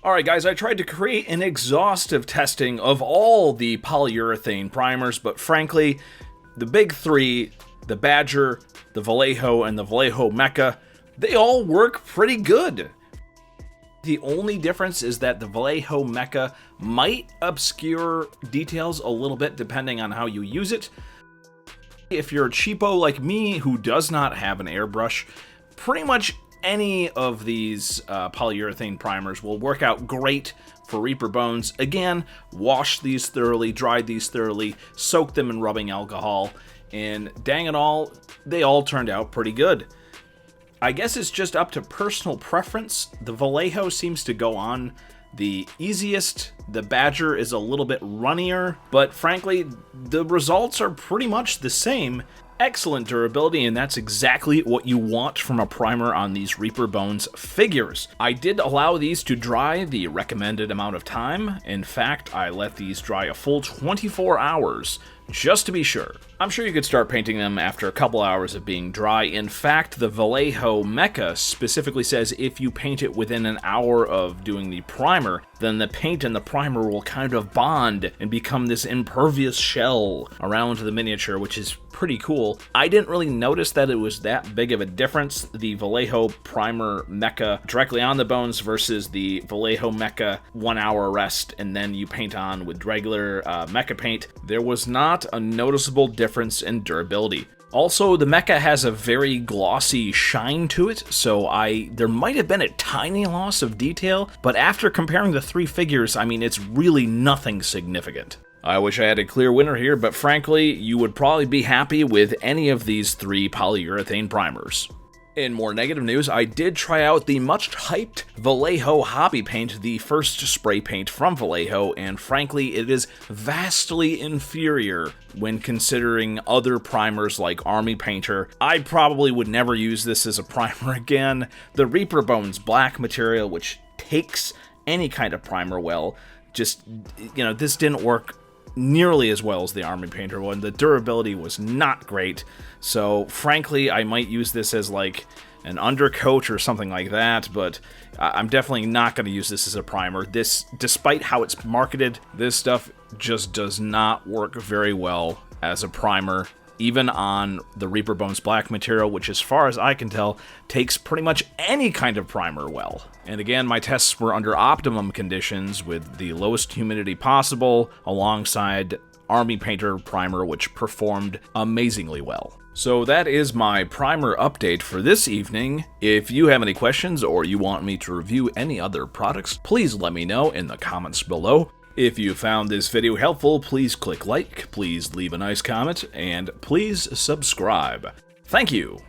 Alright guys, I tried to create an exhaustive testing of all the polyurethane primers, but frankly, the big three, the Badger, the Vallejo, and the Vallejo Mecha, they all work pretty good. The only difference is that the Vallejo Mecha might obscure details a little bit depending on how you use it. If you're a cheapo like me who does not have an airbrush, pretty much any of these polyurethane primers will work out great for Reaper bones. Again, wash these thoroughly, dry these thoroughly, soak them in rubbing alcohol, and dang it all, they all turned out pretty good. I guess it's just up to personal preference. The Vallejo seems to go on the easiest, the Badger is a little bit runnier, but frankly, the results are pretty much the same. Excellent durability, and that's exactly what you want from a primer on these Reaper Bones figures. I did allow these to dry the recommended amount of time. In fact, I let these dry a full 24 hours, just to be sure. I'm sure you could start painting them after a couple hours of being dry. In fact, the Vallejo Mecha specifically says if you paint it within an hour of doing the primer, then the paint and the primer will kind of bond and become this impervious shell around the miniature, which is pretty cool. I didn't really notice that it was that big of a difference, the Vallejo Primer Mecha directly on the bones versus the Vallejo Mecha 1 hour rest and then you paint on with regular Mecha paint. There was not a noticeable difference in durability. Also, the Mecha has a very glossy shine to it, so there might have been a tiny loss of detail, but after comparing the three figures, I mean, it's really nothing significant. I wish I had a clear winner here, but frankly, you would probably be happy with any of these three polyurethane primers. In more negative news, I did try out the much-hyped Vallejo Hobby Paint, the first spray paint from Vallejo, and frankly, it is vastly inferior when considering other primers like Army Painter. I probably would never use this as a primer again. The Reaper Bones black material, which takes any kind of primer well, just, this didn't work nearly as well as the Army Painter one. The durability was not great, so frankly I might use this as like an undercoat or something like that, but I'm definitely not going to use this as a primer. This, despite how it's marketed, this stuff just does not work very well as a primer, even on the Reaper Bones black material, which as far as I can tell, takes pretty much any kind of primer well. And again, my tests were under optimum conditions with the lowest humidity possible, alongside Army Painter primer, which performed amazingly well. So that is my primer update for this evening. If you have any questions or you want me to review any other products, please let me know in the comments below. If you found this video helpful, please click like, please leave a nice comment, and please subscribe. Thank you!